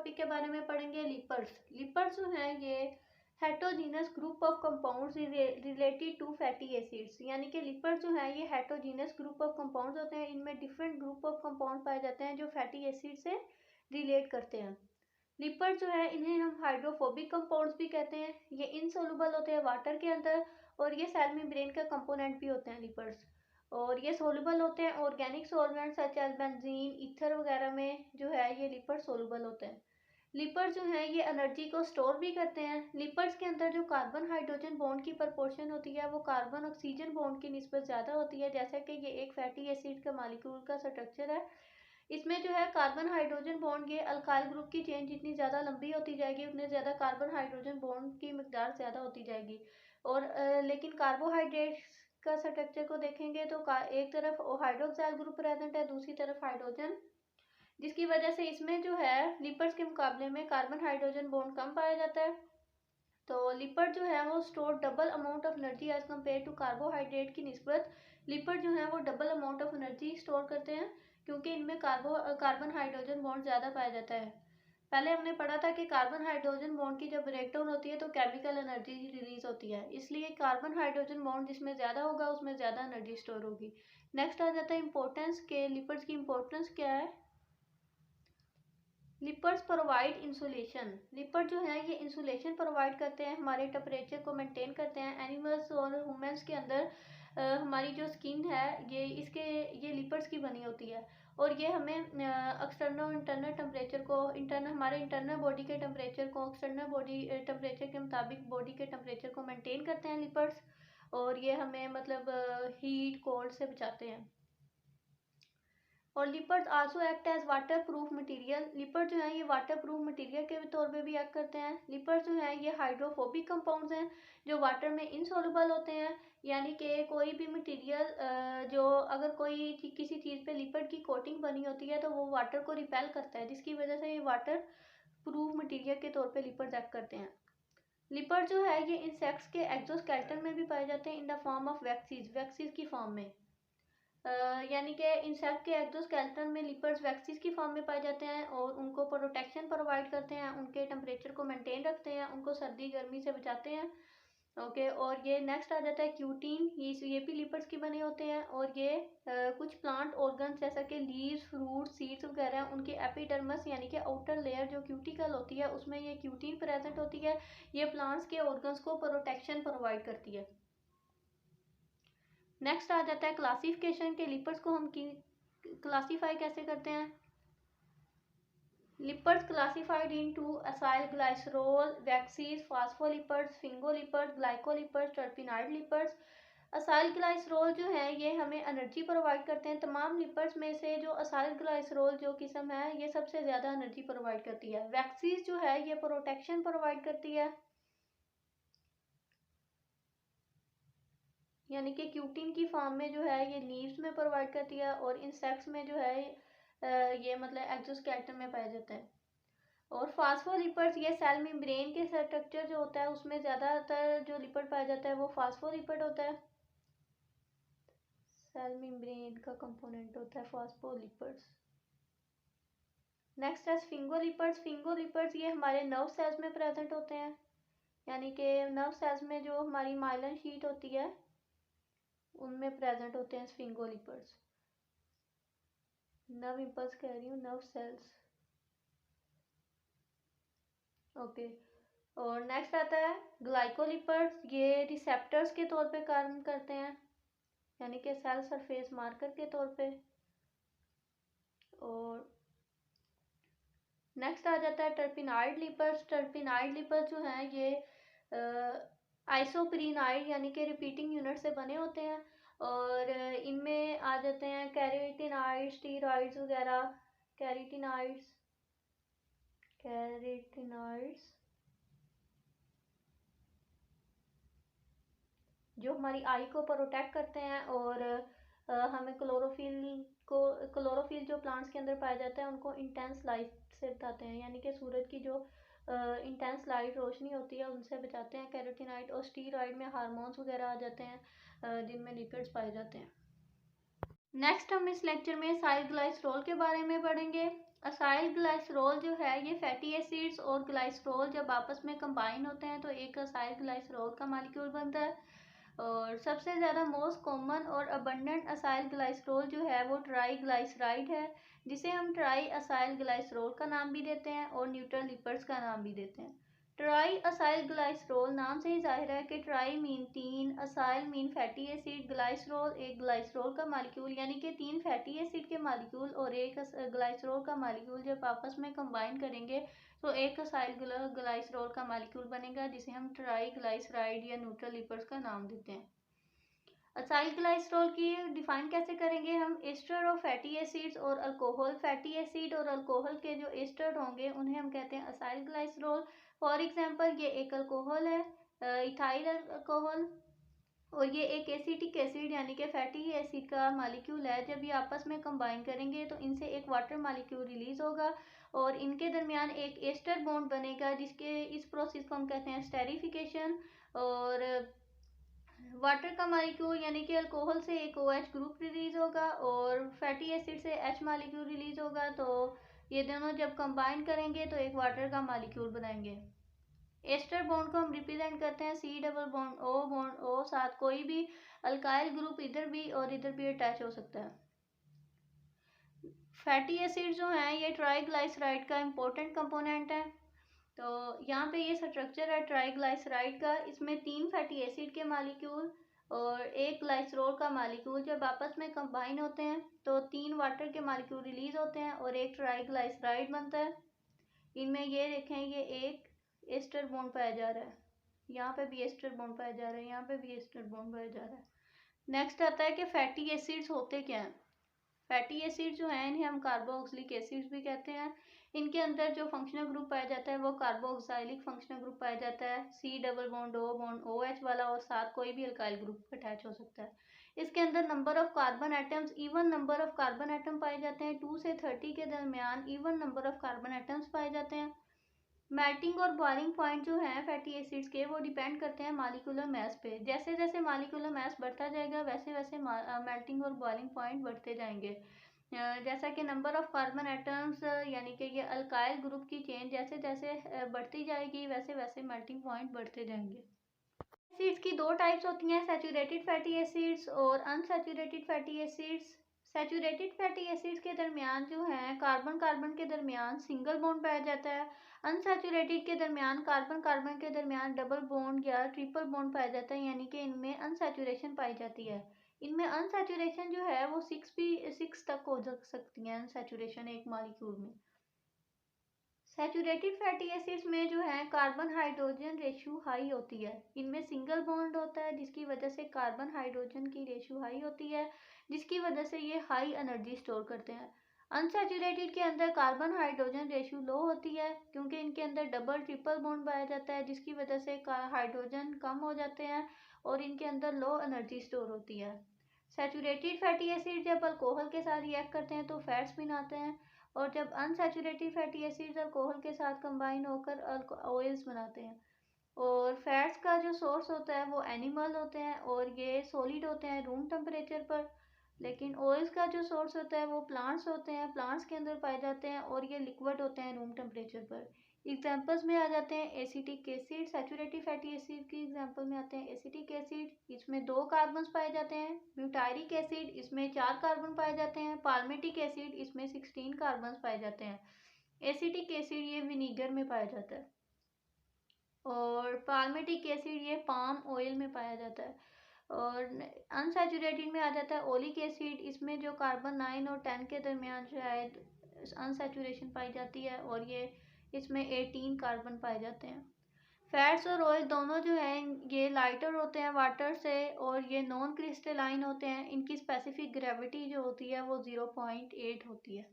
Topic के बारे में पढ़ेंगे लिपर्ड्स। लिपर्ड्स जो है ये heterogeneous group of compounds related to fatty acids, यानी कि लिपर्ड्स जो है ये हेटेरोजीनस ग्रुप ऑफ कंपाउंड्स होते हैं। इनमें डिफरेंट ग्रुप ऑफ कंपाउंड पाए जाते हैं जो फैटी एसिड से रिलेट करते हैं। लिपर्ड जो है इन्हें हम हाइड्रोफोबिक कंपाउंड्स भी कहते हैं। ये इनसोलुबल होते हैं वाटर के अंदर और ये सेल मेम्ब्रेन का कंपोनेंट भी होते हैं लिपर्ड्स। और ये सोलुबल होते हैं organic solvent such as benzene, ether वगैरह में जो है ये लिपर्ड सोलुबल होते हैं। लिपर्ड जो है ये एनर्जी को स्टोर भी करते हैं। लिपर्ड्स के अंदर जो कार्बन हाइड्रोजन बॉन्ड की प्रपोर्शन होती है वो कार्बन ऑक्सीजन बॉन्ड की निस्बत ज़्यादा होती है। जैसा कि ये एक फैटी एसिड का मालिक्यूल का स्ट्रक्चर है, इसमें जो है कार्बन हाइड्रोजन बॉन्ड ये अल्काइल ग्रुप की चेन जितनी ज़्यादा लंबी होती जाएगी उतने ज़्यादा कार्बन हाइड्रोजन बॉन्ड की मिकदार ज़्यादा होती जाएगी। और लेकिन कार्बोहाइड्रेट्स का स्ट्रक्चर को देखेंगे तो एक तरफ हाइड्रोक्साइल ग्रुप प्रेजेंट है, दूसरी तरफ हाइड्रोजन, जिसकी वजह से इसमें जो है लिपर्ड्स के मुकाबले में कार्बन हाइड्रोजन बॉन्ड कम पाया जाता है। तो लिपर्ड जो है वो store double amount of energy as compared to carbohydrate की निस्बत। लिपर्ड जो है वो double amount of energy store करते हैं क्योंकि इनमें कार्बन हाइड्रोजन बॉन्ड ज़्यादा पाया जाता है। पहले हमने पढ़ा था कि कार्बन हाइड्रोजन बॉन्ड की जब ब्रेकडाउन होती है तो केमिकल एनर्जी रिलीज होती है, इसलिए कार्बन हाइड्रोजन बॉन्ड जिसमें ज़्यादा होगा उसमें ज़्यादा एनर्जी स्टोर होगी। नेक्स्ट आ जाता है इंपॉर्टेंस के लिपर्ड्स की इंपॉर्टेंस क्या है। Leopards provide insulation. लिपर्ड जो है ये इंसुलेशन प्रोवाइड करते हैं, हमारे टेम्परेचर को मेंटेन करते हैं। एनिमल्स और ह्यूमंस के अंदर हमारी जो स्किन है ये लिपर्ड्स की बनी होती है और ये हमें एक्सटर्नल इंटरनल टेम्परेचर को हमारे इंटरनल बॉडी के टेम्परेचर को एक्सटर्नल बॉडी टेम्परेचर के मुताबिक बॉडी के टेम्परेचर को मेंटेन करते हैं लिपर्ड्स, और ये हमें मतलब हीट कोल्ड से बचाते हैं। और lipids also act as waterproof material. Lipid जो है ये वाटर प्रूफ मटीरियल के तौर पे भी एक्ट करते हैं। लिपर्ड जो है ये हाइड्रोफोबिक कंपाउंड्स हैं जो वाटर में इनसॉल्युबल होते हैं, यानी कि कोई भी मटीरियल जो अगर किसी चीज़ पे लिपर्ड की कोटिंग बनी होती है तो वो वाटर को रिपेल करता है, जिसकी वजह से ये वाटर प्रूफ मटीरियल के तौर पर लिपर्ड एक्ट करते हैं। लिपर्ड जो है ये इंसेक्ट्स के एक्सोस्केलेटन में भी पाए जाते हैं in the form of waxes की फॉर्म में। यानी कि इंसेक्ट के एक्सोस्केलेटन में लिपर्ड्स वैक्सीज की फॉर्म में पाए जाते हैं और उनको प्रोटेक्शन प्रोवाइड करते हैं, उनके टेम्परेचर को मेंटेन रखते हैं, उनको सर्दी गर्मी से बचाते हैं। ओके, और ये नेक्स्ट आ जाता है क्यूटीन। ये भी लिपर्ड्स की बने होते हैं और ये कुछ प्लांट ऑर्गन्स जैसा कि लीव्स, फ्रूट, सीड्स वगैरह उनकी एपिडर्मस यानी कि आउटर लेयर जो क्यूटिकल होती है उसमें ये क्यूटीन प्रेजेंट होती है। ये प्लांट्स के ऑर्गन्स को प्रोटेक्शन प्रोवाइड करती है। नेक्स्ट आ जाता है क्लासिफिकेशन के लिपर्ड्स को हम क्लासीफाई कैसे करते हैं। Lipids classified into acyl glycerol, waxes, phospholipids, sphingolipids, glycolipids, terpenoid lipids. Acyl glycerol जो है ये हमें एनर्जी प्रोवाइड करते हैं। तमाम लिपर्ड्स में से जो असाइल ग्लाइसरोल जो किस्म है ये सबसे ज़्यादा एनर्जी प्रोवाइड करती है। वैक्सीज जो है ये प्रोटेक्शन प्रोवाइड करती है, यानी कि क्यूटीन की फॉर्म में जो है ये लीव्स में प्रोवाइड करती है और इंसेक्ट्स में जो है ये मतलब एक्सोस्केलेटन में पाया जाता है। और फास्फोलिपिड्स ये सेल मेम्ब्रेन के स्ट्रक्चर जो होता है उसमें ज़्यादातर जो लिपिड पाया जाता है वो फास्फोलिपिड होता है, सेल मेम्ब्रेन का कंपोनेंट होता है फास्फोलिपिड्स। नेक्स्ट है फिंगोलिपिड्स। फिंगोलिपिड्स ये हमारे नर्व सेल्स में प्रेजेंट होते हैं, यानी कि नर्व सेल्स में जो हमारी माइलिन शीट होती है उनमें प्रेजेंट होते हैं स्फिंगोलिपिड्स। नर्व इम्पल्स कह रही हूँ, नर्व सेल्स। ओके, और नेक्स्ट आता है ग्लाइकोलिपिड्स। ये रिसेप्टर्स के तौर पे काम करते हैं, यानी कि सेल सरफेस मार्कर के तौर पे। और नेक्स्ट आ जाता है टर्पिनाइड लिपिड्स। टर्पिनाइड लिपिड्स जो हैं ये आइसोप्रीनाइड यानी कि रिपीटिंग यूनिट से बने होते हैं और इनमें आ जाते हैं कैरोटीनॉइड्स, स्टीरॉइड्स वगैरह। कैरोटीनॉइड्स जो हमारी आई को प्रोटेक्ट करते हैं और हमें क्लोरोफिल जो प्लांट्स के अंदर पाया जाता है उनको इंटेंस लाइट से बचाते हैं, यानी कि सूरज की जो इंटेंस लाइट रोशनी होती है उनसे बचाते हैं कैरोटीनॉइड। और स्टीरॉइड में हार्मोन्स वगैरह आ जाते हैं जिनमें लिपिड्स पाए जाते हैं। नेक्स्ट हम इस लेक्चर में असाइल ग्लाइसरोल के बारे में पढ़ेंगे। असाइल ग्लाइसरॉल जो है ये फैटी एसिड्स और ग्लाइसरॉल जब आपस में कंबाइन होते हैं तो एक असाइल ग्लाइसरॉल का मालिक्यूल बनता है। और सबसे ज़्यादा मोस्ट कॉमन और अबंडेंट असाइल ग्लाइसरॉल जो है वो ट्राई ग्लाइसराइड है, जिसे हम ट्राई असाइल ग्लाइसरॉल का नाम भी देते हैं और न्यूट्रल लिपर्स का नाम भी देते हैं। ट्राई असाइल ग्लाइसरॉल नाम से ही जाहिर है कि ट्राई मीन तीन, acyl mean fatty acid, glycerol एक ग्लाइसरॉल का मालिक्यूल, यानी कि तीन फैटी एसिड के मालिक्यूल और एक ग्लाइसरॉल का मालिक्यूल जब आपस में कंबाइन करेंगे तो एक असाइल ग्लाइसरॉल का मालिक्यूल बनेगा, जिसे हम ट्राई ग्लाइसराइड या न्यूट्रल लिपर्स का नाम देते हैं। असाइल ग्लाइसरॉल की डिफाइन कैसे करेंगे हम? एस्टर ऑफ फैटी एसिड्स और अल्कोहल, फैटी एसिड और अल्कोहल के जो एस्टर होंगे उन्हें हम कहते हैं असाइल ग्लाइसरॉल। फॉर एग्जांपल ये एक अल्कोहल है, इथाइल अल्कोहल, और ये एक एसिटिक एसिड यानी कि फैटी एसिड का मालिक्यूल है। जब ये आपस में कंबाइन करेंगे तो इनसे एक वाटर मालिक्यूल रिलीज होगा और इनके दरमियान एक एस्टर बॉन्ड बनेगा, जिसके इस प्रोसेस को हम कहते हैं स्टेरिफिकेशन। और वाटर का मालिक्यूल यानी कि अल्कोहल से एक OH ग्रुप रिलीज होगा और फैटी एसिड से H मालिक्यूल रिलीज होगा, तो ये दोनों जब कंबाइन करेंगे तो एक वाटर का मालिक्यूल बनाएंगे। एस्टर बॉन्ड को हम रिप्रेजेंट करते हैं C डबल बॉन्ड O साथ कोई भी अल्काइल ग्रुप इधर भी और इधर भी अटैच हो सकता है। फैटी एसिड जो है ये ट्राइग्लाइसराइड का इंपॉर्टेंट कंपोनेंट है। तो यहाँ पे ये स्ट्रक्चर है ट्राइग्लाइसराइड का, इसमें तीन फैटी एसिड के मालिक्यूल और एक ग्लाइसरॉल का मालिक्यूल जब आपस में कंबाइन होते हैं तो तीन वाटर के मालिक्यूल रिलीज होते हैं और एक ट्राइग्लाइसराइड बनता है। इनमें ये देखें, ये एक एस्टर बॉन्ड पाया जा रहा है, यहाँ पे भी एस्टर बॉन्ड पाया जा रहा है, यहाँ पे भी एस्टर बॉन्ड पाया जा रहा है। नेक्स्ट आता है कि फैटी एसिड्स होते क्या हैं। फैटी एसिड जो है इन्हें हम कार्बोक्सिलिक एसिड्स भी कहते हैं। इनके अंदर जो फंक्शनल ग्रुप पाया जाता है वो कार्बोक्सिलिक फंक्शनल ग्रुप पाया जाता है, C डबल बॉन्ड OH वाला, और साथ कोई भी अल्काइल ग्रुप अटैच हो सकता है। इसके अंदर number of carbon atoms, even number of carbon atom पाए जाते हैं, 2 से 30 के दरमियान even number of carbon atoms पाए जाते हैं। मेल्टिंग और बॉइलिंग पॉइंट जो है फैटी एसिड्स के वो डिपेंड करते हैं मालिकुलर मैस पे। जैसे जैसे मालिकुलर मैस बढ़ता जाएगा वैसे वैसे मेल्टिंग और बॉइलिंग पॉइंट बढ़ते जाएंगे। जैसा कि नंबर ऑफ कार्बन एटम्स यानी कि ये अल्काइल ग्रुप की चेन जैसे जैसे बढ़ती जाएगी वैसे वैसे मेल्टिंग पॉइंट बढ़ते जाएंगे। एसिड्स की दो टाइप्स होती हैं, सैचुरेटेड फैटी एसिड्स और unsaturated fatty acids. Saturated fatty acids के दरमियान जो है कार्बन कार्बन के दरमियान सिंगल बॉन्ड पाया जाता है। अनसैचुरेटेड के दरमियान कार्बन कार्बन के दरमियान डबल बॉन्ड या ट्रिपल बॉन्ड पाया जाता है, यानी कि इनमें अनसैचुरेशन पाई जाती है। इनमें अनसैचुरेशन जो है वो 6 तक हो सकती है अनसैचुरेशन एक मॉलिक्यूल में। सैचुरेटेड फैटी एसिड्स में जो है कार्बन हाइड्रोजन रेशियो हाई होती है। इनमें सिंगल बॉन्ड होता है जिसकी वजह से कार्बन हाइड्रोजन की रेशियो हाई होती है, जिसकी वजह से ये हाई एनर्जी स्टोर करते हैं। अनसैचुरेटेड के अंदर कार्बन हाइड्रोजन रेशियो लो होती है क्योंकि इनके अंदर डबल ट्रिपल बॉन्ड पाया जाता है, जिसकी वजह से हाइड्रोजन कम हो जाते हैं और इनके अंदर लो एनर्जी स्टोर होती है। सैचुरेटेड फैटी एसिड जब अल्कोहल के साथ रिएक्ट करते हैं तो फैट्स बनाते हैं, और जब अनसैचुरेटेड फैटी एसिड्स अल्कोहल के साथ कंबाइन होकर ऑयल्स बनाते हैं। और फैट्स का जो सोर्स होता है वो एनिमल होते हैं और ये सॉलिड होते हैं रूम टेम्परेचर पर, लेकिन ऑयल्स का जो सोर्स होता है वो प्लांट्स होते हैं, प्लांट्स के अंदर पाए जाते हैं और ये लिक्विड होते हैं रूम टेम्परेचर पर। एग्जाम्पल्स में आ जाते हैं acetic acid, saturated fatty acid की एग्जाम्पल में आते हैं एसिटिक एसिड, इसमें 2 कार्बन पाए जाते हैं। ब्यूटारिक एसिड, इसमें 4 कार्बन पाए जाते हैं। पाल्मेटिक एसिड, इसमें 16 कार्बन पाए जाते हैं। एसिटिक एसिड ये विनीगर में पाया जाता है और पाल्मेटिक एसिड ये पाम ऑयल में पाया जाता है। और अनसैचुरेटेड में आ जाता है ओलिक एसिड, इसमें जो कार्बन 9 और 10 के दरमियान शायद अनसैचुरेशन पाई जाती है और ये इसमें 18 कार्बन पाए जाते हैं। फैट्स और ऑयल दोनों जो हैं ये लाइटर होते हैं वाटर से और ये नॉन क्रिस्टलाइन होते हैं। इनकी स्पेसिफिक ग्रेविटी जो होती है वो 0.8 होती है।